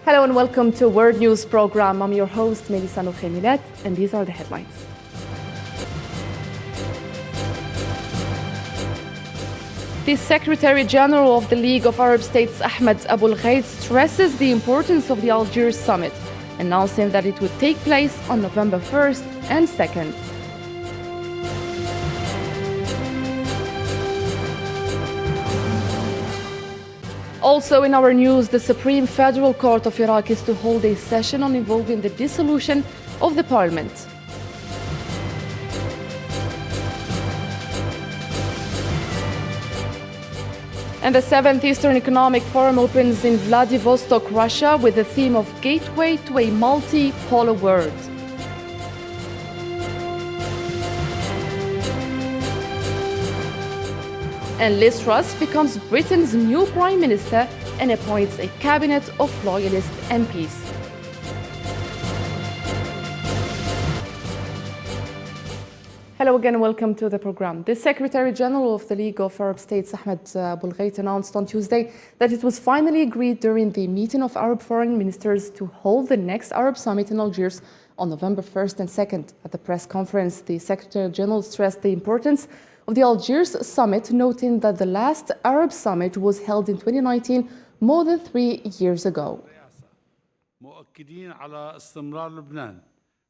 Hello and welcome to World News Program. I'm your host, Melissa Noukhemilat, and these are the headlines. The Secretary General of the League of Arab States, Ahmed Abul Gheit, stresses the importance of the Algiers summit, announcing that it would take place on November 1st and 2nd. Also in our news, the Supreme Federal Court of Iraq is to hold a session on involving the dissolution of the parliament. And the 7th Eastern Economic Forum opens in Vladivostok, Russia, with the theme of Gateway to a Multipolar World. And Liz Truss becomes Britain's new Prime Minister and appoints a cabinet of loyalist MPs. Hello again and welcome to the program. The Secretary General of the League of Arab States, Ahmed Abul Gheit, announced on Tuesday that it was finally agreed during the meeting of Arab foreign ministers to hold the next Arab summit in Algiers on November 1st and 2nd. At the press conference, the Secretary General stressed the importance of the Algiers summit, noting that the last Arab summit was held in 2019, more than 3 years ago. مؤكدين على استمرار لبنان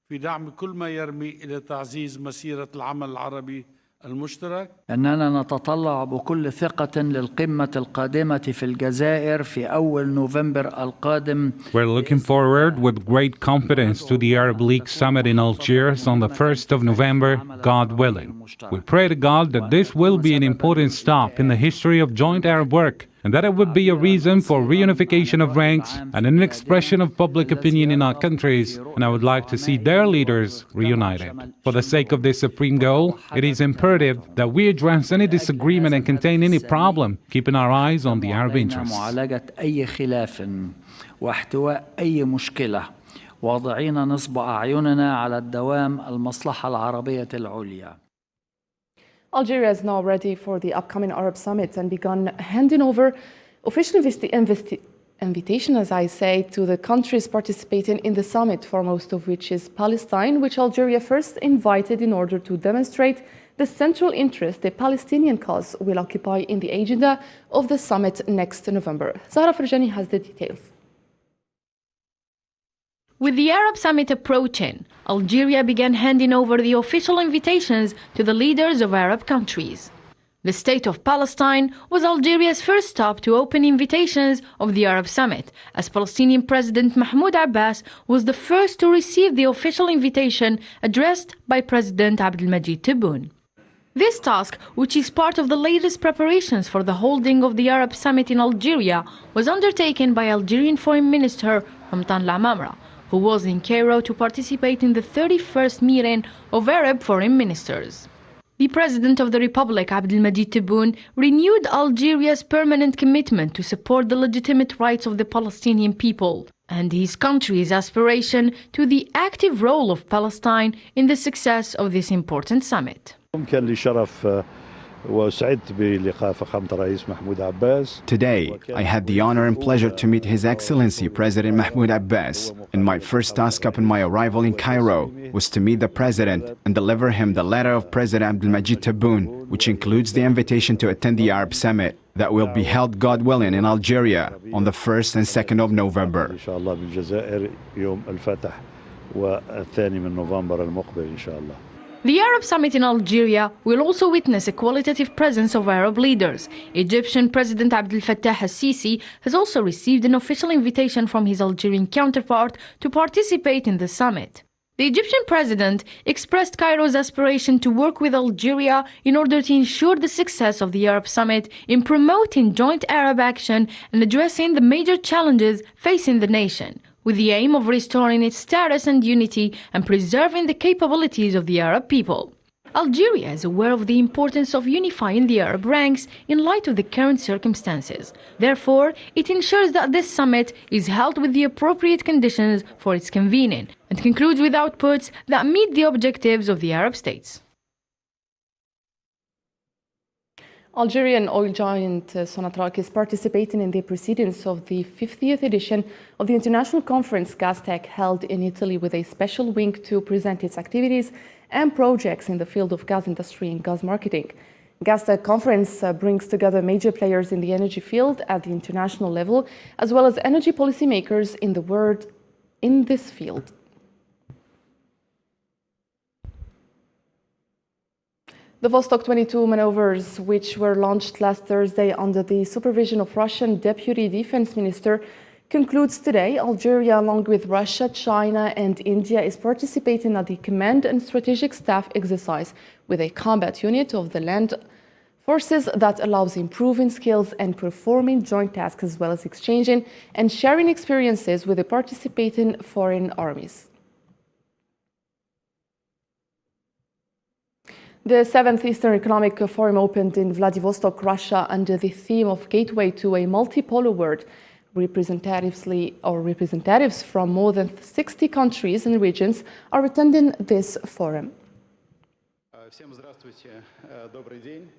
في دعم كل ما يرمي إلى تعزيز مسيرة العمل العربي المشترك. أننا نتطلع بكل ثقة للقمة القادمة في الجزائر في أول نوفمبر القادم. We're looking forward with great confidence to the Arab League summit in Algiers on the 1st of November, God willing. We pray to God that this will be an important stop in the history of joint Arab work, and that it would be a reason for reunification of ranks and an expression of public opinion in our countries, and I would like to see their leaders reunited. For the sake of this supreme goal, it is imperative that we address any disagreement and contain any problem, keeping our eyes on the Arab interests. معالجة أي خلاف واحتواء أي مشكلة واضعين نصب أعيننا على الدوام المصلحة العربية العليا. Algeria is now ready for the upcoming Arab summit and begun handing over official invitation, as I say, to the countries participating in the summit, foremost of which is Palestine, which Algeria first invited in order to demonstrate the central interest the Palestinian cause will occupy in the agenda of the summit next November. Zahra Farjani has the details. With the Arab summit approaching, Algeria began handing over the official invitations to the leaders of Arab countries. The state of Palestine was Algeria's first stop to open invitations of the Arab summit, as Palestinian President Mahmoud Abbas was the first to receive the official invitation addressed by President Abdelmajid Tebboune. This task, which is part of the latest preparations for the holding of the Arab summit in Algeria, was undertaken by Algerian Foreign Minister Ramtan Lamamra, who was in Cairo to participate in the 31st meeting of Arab foreign ministers. The President of the Republic, Abdelmajid Tebboune, renewed Algeria's permanent commitment to support the legitimate rights of the Palestinian people and his country's aspiration to the active role of Palestine in the success of this important summit. Today, I had the honor and pleasure to meet His Excellency President Mahmoud Abbas, and my first task upon my arrival in Cairo was to meet the President and deliver him the letter of President Abdelmajid Tebboune, which includes the invitation to attend the Arab Summit that will be held, God willing, in Algeria on the 1st and 2nd of November. The Arab Summit in Algeria will also witness a qualitative presence of Arab leaders. Egyptian President Abdel Fattah al-Sisi has also received an official invitation from his Algerian counterpart to participate in the summit. The Egyptian president expressed Cairo's aspiration to work with Algeria in order to ensure the success of the Arab Summit in promoting joint Arab action and addressing the major challenges facing the nation, with the aim of restoring its status and unity and preserving the capabilities of the Arab people. Algeria is aware of the importance of unifying the Arab ranks in light of the current circumstances. Therefore, it ensures that this summit is held with the appropriate conditions for its convening and concludes with outputs that meet the objectives of the Arab states. Algerian oil giant Sonatrach is participating in the proceedings of the 50th edition of the international conference Gastech, held in Italy, with a special wing to present its activities and projects in the field of gas industry and gas marketing. Gastech conference brings together major players in the energy field at the international level, as well as energy policymakers in the world in this field. The Vostok 22 maneuvers, which were launched last Thursday under the supervision of Russian Deputy Defense Minister, concludes today. Algeria, along with Russia, China and India, is participating at the Command and Strategic Staff exercise with a combat unit of the land forces that allows improving skills and performing joint tasks, as well as exchanging and sharing experiences with the participating foreign armies. The 7th Eastern Economic Forum opened in Vladivostok, Russia, under the theme of Gateway to a Multipolar World. Representatives from more than 60 countries and regions are attending this forum. Всем здравствуйте, добрый день.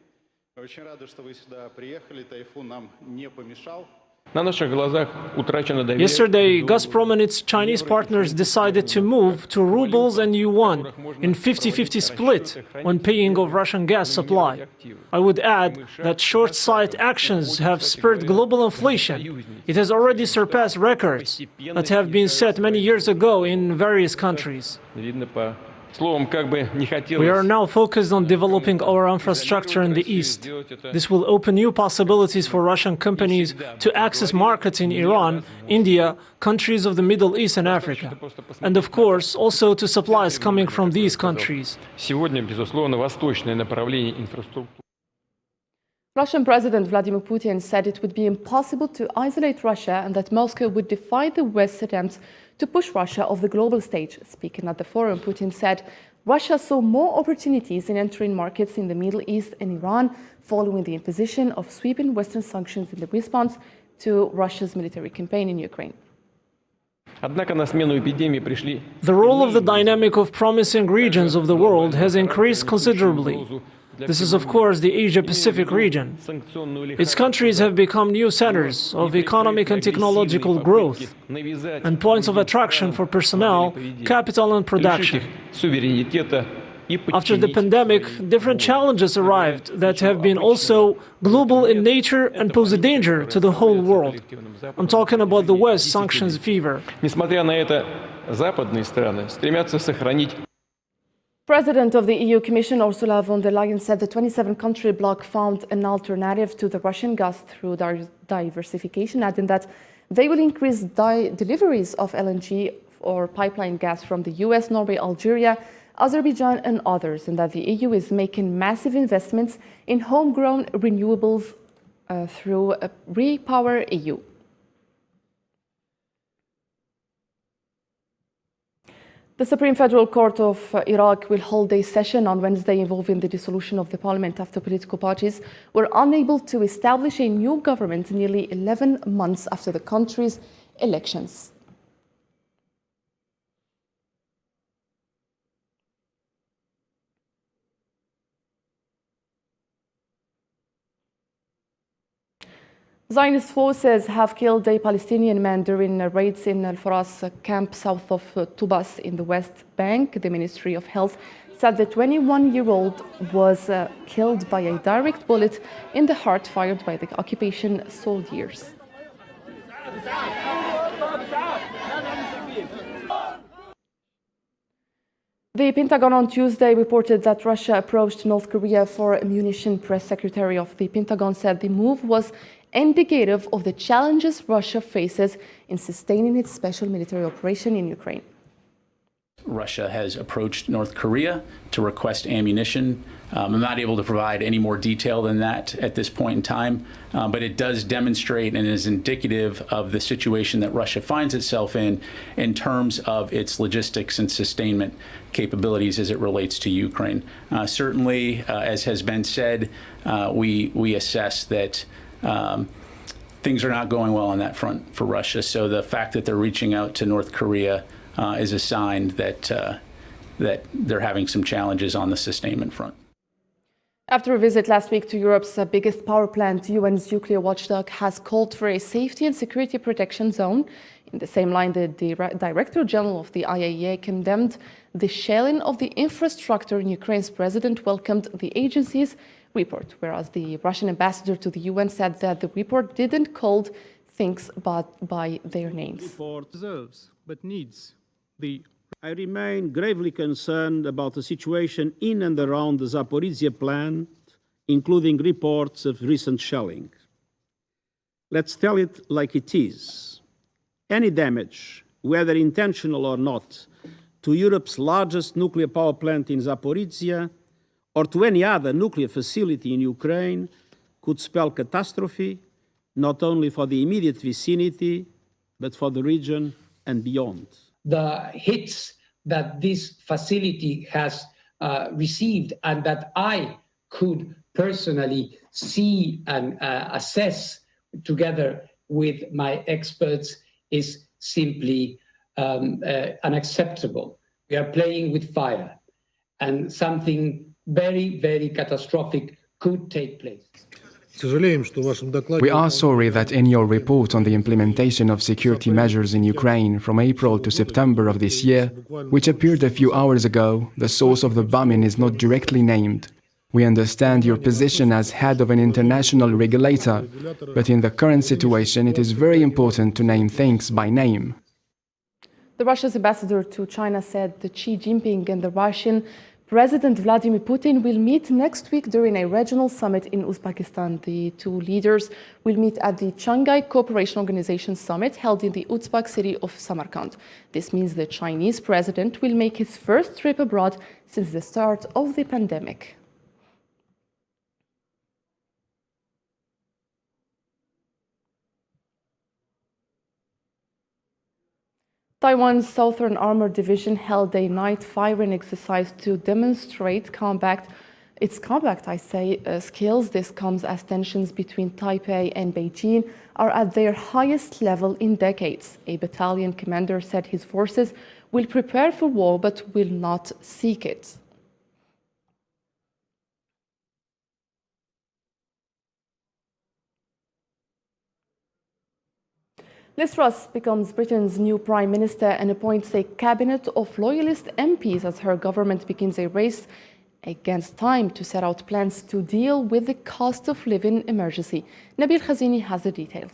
Мы очень рады, что вы сюда приехали. Тайфун нам не помешал. Yesterday, Gazprom and its Chinese partners decided to move to rubles and yuan in 50-50 split when paying of Russian gas supply. I would add that short-sighted actions have spurred global inflation. It has already surpassed records that have been set many years ago in various countries. We are now focused on developing our infrastructure in the East. This will open new possibilities for Russian companies to access markets in Iran, India, countries of the Middle East and Africa, and of course also to supplies coming from these countries. Russian President Vladimir Putin said it would be impossible to isolate Russia and that Moscow would defy the West's attempts to push Russia off the global stage. Speaking at the forum, Putin said Russia saw more opportunities in entering markets in the Middle East and Iran following the imposition of sweeping Western sanctions in the response to Russia's military campaign in Ukraine. The role of the dynamic of promising regions of the world has increased considerably. This is, of course, the Asia-Pacific region. Its countries have become new centers of economic and technological growth and points of attraction for personnel, capital and production. After the pandemic, different challenges arrived that have been also global in nature and pose a danger to the whole world. I'm talking about the West sanctions fever. President of the EU Commission, Ursula von der Leyen, said the 27-country bloc found an alternative to the Russian gas through diversification, adding that they will increase deliveries of LNG or pipeline gas from the US, Norway, Algeria, Azerbaijan and others, and that the EU is making massive investments in homegrown renewables through Repower EU. The Supreme Federal Court of Iraq will hold a session on Wednesday involving the dissolution of the parliament after political parties were unable to establish a new government nearly 11 months after the country's elections. Zionist forces have killed a Palestinian man during raids in Al-Faras camp south of Tubas in the West Bank. The Ministry of Health said the 21-year-old was killed by a direct bullet in the heart fired by the occupation soldiers. The Pentagon on Tuesday reported that Russia approached North Korea for ammunition. Press Secretary of the Pentagon said the move was indicative of the challenges Russia faces in sustaining its special military operation in Ukraine. Russia has approached North Korea to request ammunition. I'm not able to provide any more detail than that at this point in time, but it does demonstrate and is indicative of the situation that Russia finds itself in terms of its logistics and sustainment capabilities as it relates to Ukraine. Certainly, as has been said, we assess that things are not going well on that front for Russia. So the fact that they're reaching out to North Korea is a sign that that they're having some challenges on the sustainment front. After a visit last week to Europe's biggest power plant, UN's nuclear watchdog has called for a safety and security protection zone. In the same line, the Director General of the IAEA condemned the shelling of the infrastructure, and Ukraine's president welcomed the agency's report, whereas the Russian ambassador to the UN said that the report didn't call things by their names. The report deserves, but needs the. I remain gravely concerned about the situation in and around the Zaporizhzhia plant, including reports of recent shelling. Let's tell it like it is. Any damage, whether intentional or not, to Europe's largest nuclear power plant in Zaporizhzhia or to any other nuclear facility in Ukraine could spell catastrophe, not only for the immediate vicinity, but for the region and beyond. The hits that this facility has received and that I could personally see and assess together with my experts is simply unacceptable. We are playing with fire, and something very, very catastrophic could take place. We are sorry that in your report on the implementation of security measures in Ukraine from April to September of this year, which appeared a few hours ago, the source of the bombing is not directly named. We understand your position as head of an international regulator, but in the current situation it is very important to name things by name. The Russia's ambassador to China said that Xi Jinping and the Russian President Vladimir Putin will meet next week during a regional summit in Uzbekistan. The two leaders will meet at the Shanghai Cooperation Organization summit held in the Uzbek city of Samarkand. This means the Chinese president will make his first trip abroad since the start of the pandemic. Taiwan's Southern Armored Division held a night firing exercise to demonstrate its combat skills. This comes as tensions between Taipei and Beijing are at their highest level in decades. A battalion commander said his forces will prepare for war but will not seek it. Liz Truss becomes Britain's new Prime Minister and appoints a cabinet of loyalist MPs as her government begins a race against time to set out plans to deal with the cost of living emergency. Nabil Khazini has the details.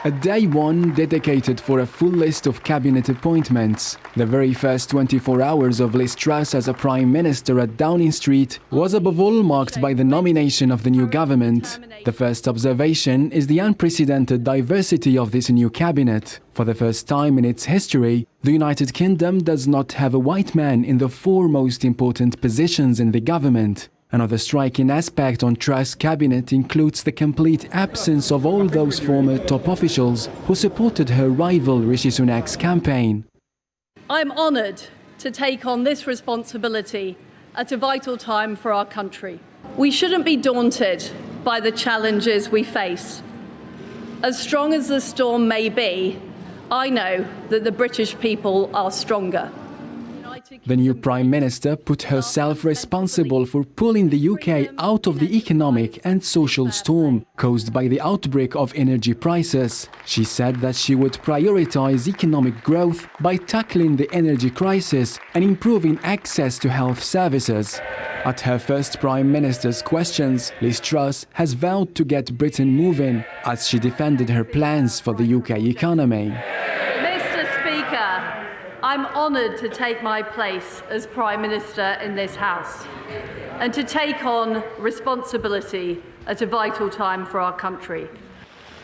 A day one dedicated for a full list of cabinet appointments. The very first 24 hours of Liz Truss as a Prime Minister at Downing Street was above all marked by the nomination of the new government. The first observation is the unprecedented diversity of this new cabinet. For the first time in its history, the United Kingdom does not have a white man in the four most important positions in the government. Another striking aspect on Truss' cabinet includes the complete absence of all those former top officials who supported her rival Rishi Sunak's campaign. I'm honoured to take on this responsibility at a vital time for our country. We shouldn't be daunted by the challenges we face. As strong as the storm may be, I know that the British people are stronger. The new Prime Minister put herself responsible for pulling the UK out of the economic and social storm caused by the outbreak of energy prices. She said that she would prioritise economic growth by tackling the energy crisis and improving access to health services. At her first Prime Minister's questions, Liz Truss has vowed to get Britain moving as she defended her plans for the UK economy. I'm honoured to take my place as Prime Minister in this House and to take on responsibility at a vital time for our country.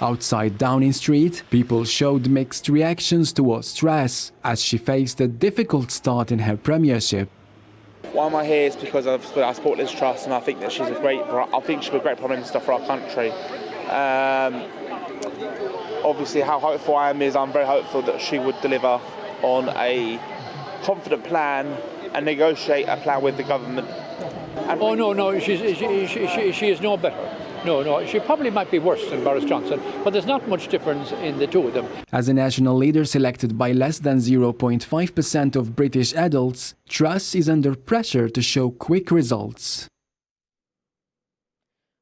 Outside Downing Street, people showed mixed reactions towards Truss as she faced a difficult start in her premiership. Why am I here is because I support Liz Truss and I think that she'll be a great Prime Minister for our country. Obviously how hopeful I am is I'm very hopeful that she would deliver on a confident plan and negotiate a plan with the government. No, she is no better. No, she probably might be worse than Boris Johnson, but there's not much difference in the two of them. As a national leader selected by less than 0.5% of British adults, Truss is under pressure to show quick results.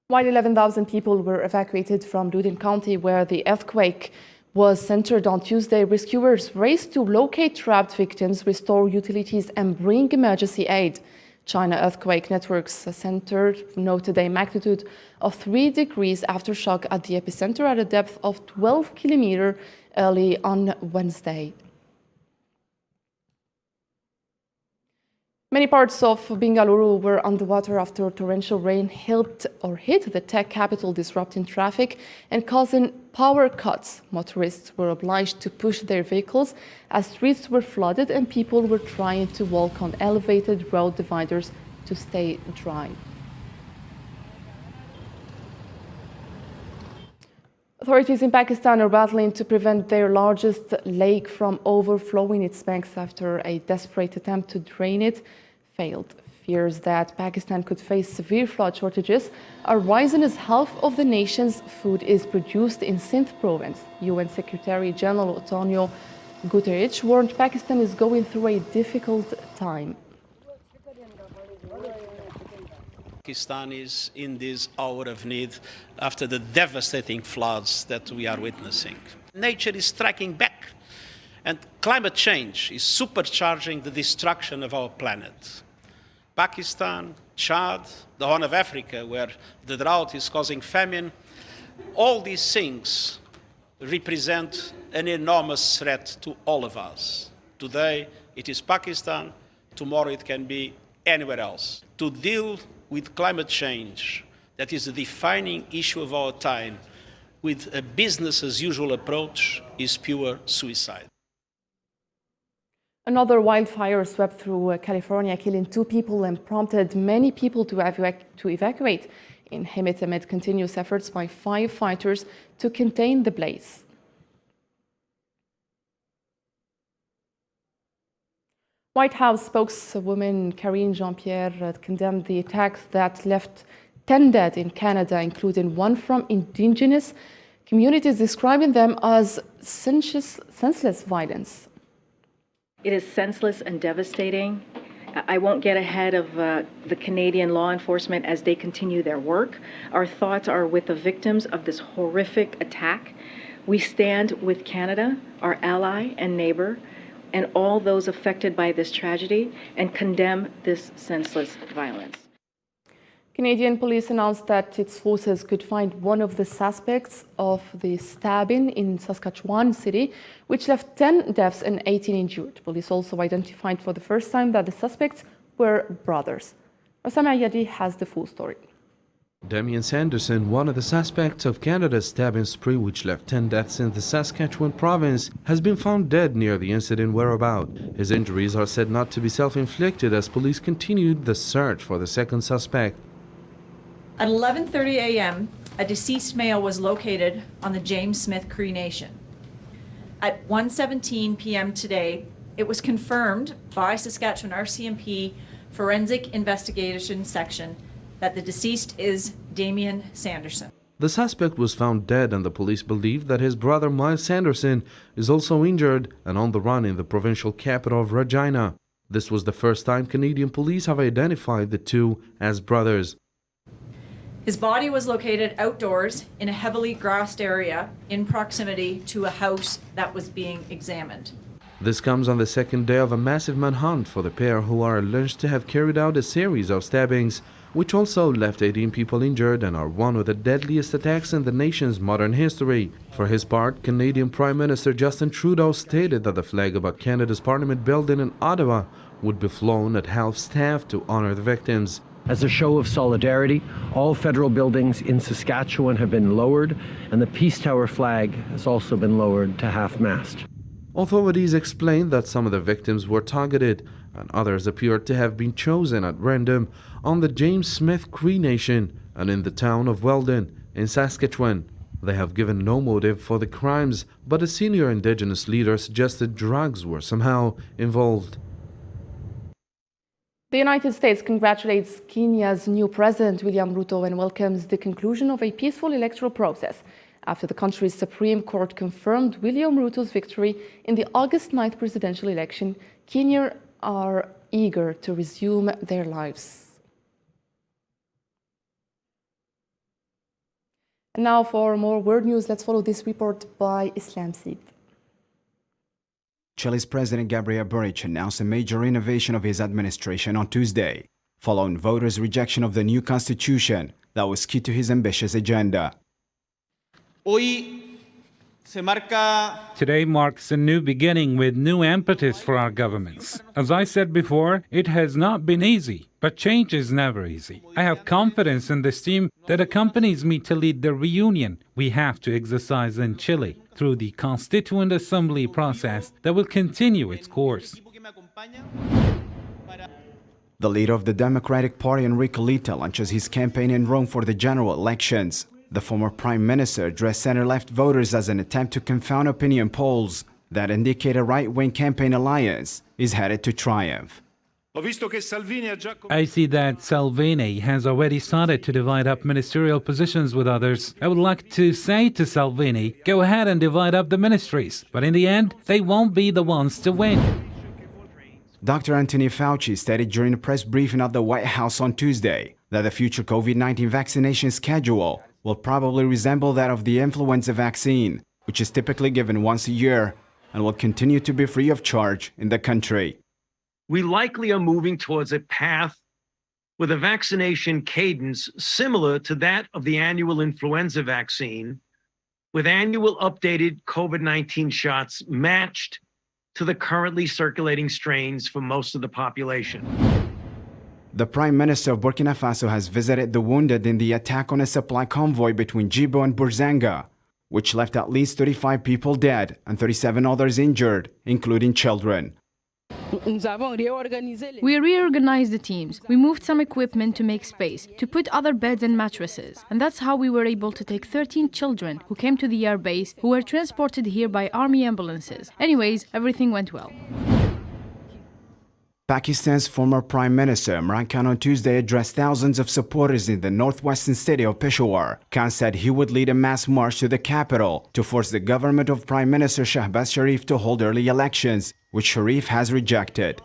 While 11,000 people were evacuated from Loudoun County, where the earthquake was centered on Tuesday, rescuers raced to locate trapped victims, restore utilities, and bring emergency aid. China Earthquake Network's center noted a magnitude of 3 degrees aftershock at the epicenter at a depth of 12 kilometers early on Wednesday. Many parts of Bengaluru were underwater after torrential rain hit the tech capital, disrupting traffic and causing power cuts. Motorists were obliged to push their vehicles as streets were flooded and people were trying to walk on elevated road dividers to stay dry. Authorities in Pakistan are battling to prevent their largest lake from overflowing its banks after a desperate attempt to drain it failed. Fears that Pakistan could face severe flood shortages are rising as half of the nation's food is produced in Sindh province. UN Secretary General Antonio Guterres warned Pakistan is going through a difficult time. Pakistan is in this hour of need after the devastating floods that we are witnessing. Nature is striking back, and climate change is supercharging the destruction of our planet. Pakistan, Chad, the Horn of Africa, where the drought is causing famine, all these things represent an enormous threat to all of us. Today it is Pakistan, tomorrow it can be anywhere else. To deal with climate change, that is the defining issue of our time, with a business-as-usual approach is pure suicide. Another wildfire swept through California, killing 2 people and prompted many people to evacuate in Hemet amid continuous efforts by firefighters to contain the blaze. White House spokeswoman Karine Jean-Pierre condemned the attacks that left 10 dead in Canada, including 1 from indigenous communities, describing them as senseless violence. It is senseless and devastating. I won't get ahead of the Canadian law enforcement as they continue their work. Our thoughts are with the victims of this horrific attack. We stand with Canada, our ally and neighbor, and all those affected by this tragedy, and condemn this senseless violence. Canadian police announced that its forces could find one of the suspects of the stabbing in Saskatchewan City, which left 10 deaths and 18 injured. Police also identified for the first time that the suspects were brothers. Osama Yadi has the full story. Damien Sanderson, one of the suspects of Canada's stabbing spree which left 10 deaths in the Saskatchewan province, has been found dead near the incident whereabout. His injuries are said not to be self-inflicted as police continued the search for the second suspect. At 11:30 a.m., a deceased male was located on the James Smith Cree Nation. At 1:17 p.m. today, it was confirmed by Saskatchewan RCMP Forensic Investigation Section that the deceased is Damien Sanderson. The suspect was found dead, and the police believe that his brother Miles Sanderson is also injured and on the run in the provincial capital of Regina. This was the first time Canadian police have identified the two as brothers. His body was located outdoors in a heavily grassed area in proximity to a house that was being examined. This comes on the second day of a massive manhunt for the pair, who are alleged to have carried out a series of stabbings, which also left 18 people injured and are one of the deadliest attacks in the nation's modern history. For his part, Canadian Prime Minister Justin Trudeau stated that the flag above Canada's Parliament building in Ottawa would be flown at half-staff to honor the victims. As a show of solidarity, all federal buildings in Saskatchewan have been lowered, and the Peace Tower flag has also been lowered to half-mast. Authorities explained that some of the victims were targeted, and others appeared to have been chosen at random on the James Smith Cree Nation and in the town of Weldon in Saskatchewan. They have given no motive for the crimes, but a senior Indigenous leader suggested drugs were somehow involved. The United States congratulates Kenya's new president, William Ruto, and welcomes the conclusion of a peaceful electoral process after the country's Supreme Court confirmed William Ruto's victory in the August 9th presidential election. Kenyans are eager to resume their lives. And now for more world news, let's follow this report by Islam Seed. Chile's President Gabriel Boric announced a major innovation of his administration on Tuesday, following voters' rejection of the new constitution that was key to his ambitious agenda. Today marks a new beginning with new impetus for our governments. As I said before, it has not been easy, but change is never easy. I have confidence in this team that accompanies me to lead the reunion we have to exercise in Chile through the Constituent Assembly process that will continue its course. The leader of the Democratic Party, Enrique Lita, launches his campaign in Rome for the general elections. The former prime minister addressed center-left voters as an attempt to confound opinion polls that indicate a right-wing campaign alliance is headed to triumph. I see that Salvini has already started to divide up ministerial positions with others. I would like to say to Salvini, go ahead and divide up the ministries, but in the end, they won't be the ones to win. Dr. Anthony Fauci stated during a press briefing at the White House on Tuesday that the future COVID-19 vaccination schedule will probably resemble that of the influenza vaccine, which is typically given once a year and will continue to be free of charge in the country. We likely are moving towards a path with a vaccination cadence similar to that of the annual influenza vaccine, with annual updated COVID-19 shots matched to the currently circulating strains for most of the population. The Prime Minister of Burkina Faso has visited the wounded in the attack on a supply convoy between Djibo and Burzanga, which left at least 35 people dead and 37 others injured, including children. We reorganized the teams. We moved some equipment to make space, to put other beds and mattresses. And that's how we were able to take 13 children who came to the airbase, who were transported here by army ambulances. Anyways, everything went well. Pakistan's former Prime Minister Imran Khan on Tuesday addressed thousands of supporters in the northwestern city of Peshawar. Khan said he would lead a mass march to the capital to force the government of Prime Minister Shahbaz Sharif to hold early elections, which Sharif has rejected.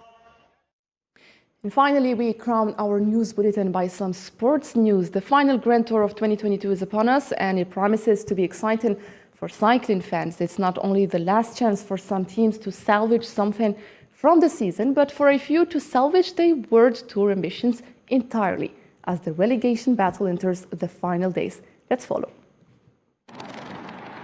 And finally, we crown our news bulletin by some sports news. The final Grand Tour of 2022 is upon us, and it promises to be exciting for cycling fans. It's not only the last chance for some teams to salvage something from the season, but for a few to salvage their World Tour ambitions entirely as the relegation battle enters the final days. Let's follow.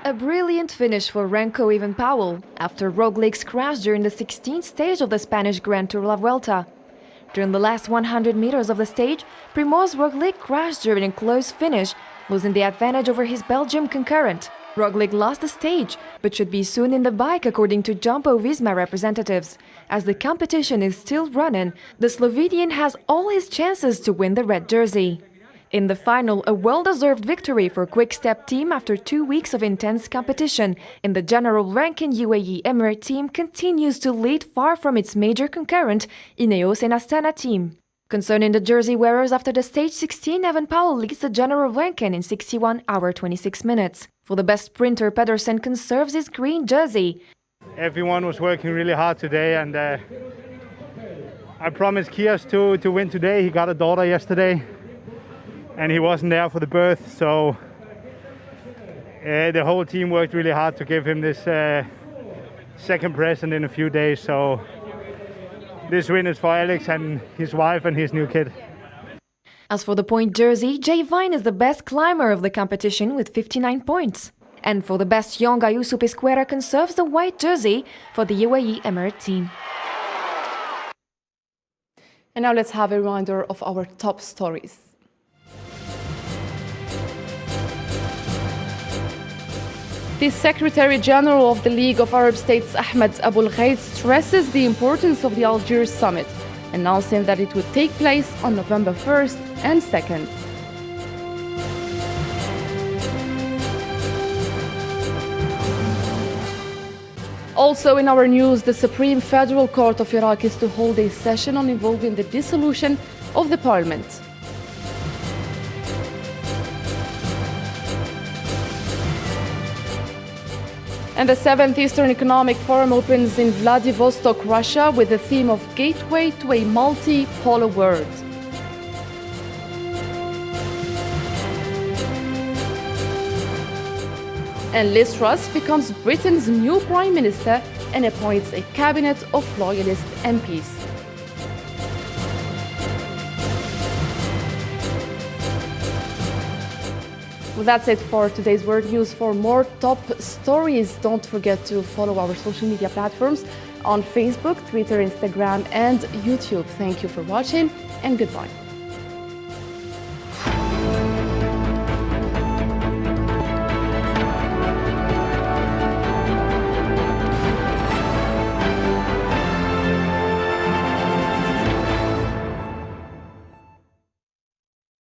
A brilliant finish for Renko Evenepoel after Roglic's crash during the 16th stage of the Spanish Grand Tour La Vuelta. During the last 100 meters of the stage, Primoz Roglic crashed during a close finish, losing the advantage over his Belgian concurrent. Roglic lost the stage, but should be soon in the bike according to Jumbo-Visma representatives. As the competition is still running, the Slovenian has all his chances to win the red jersey. In the final, a well-deserved victory for Quick Step team after 2 weeks of intense competition. In the general ranking, UAE Emirate team continues to lead far from its major concurrent, Ineos and Astana team. Concerning the jersey wearers after the stage 16, Evenepoel leads the general ranking in 61 hours 26 minutes. For the best sprinter, Pedersen conserves his green jersey. Everyone was working really hard today, and I promised Kias to win today. He got a daughter yesterday, and he wasn't there for the birth, so the whole team worked really hard to give him this second present in a few days. So this win is for Alex and his wife and his new kid. As for the point jersey, Jay Vine is the best climber of the competition with 59 points. And for the best young, Ayuso Pesquera conserves the white jersey for the UAE Emirate team. And now let's have a reminder of our top stories. The Secretary General of the League of Arab States, Ahmed Abul Ghaith, stresses the importance of the Algiers summit, announcing that it would take place on November 1st and 2nd. Also in our news, the Supreme Federal Court of Iraq is to hold a session on involving the dissolution of the parliament. And the 7th Eastern Economic Forum opens in Vladivostok, Russia, with the theme of Gateway to a Multipolar World. And Liz Truss becomes Britain's new Prime Minister and appoints a cabinet of loyalist MPs. Well, that's it for today's World News. For more top stories, don't forget to follow our social media platforms on Facebook, Twitter, Instagram, and YouTube. Thank you for watching, and goodbye.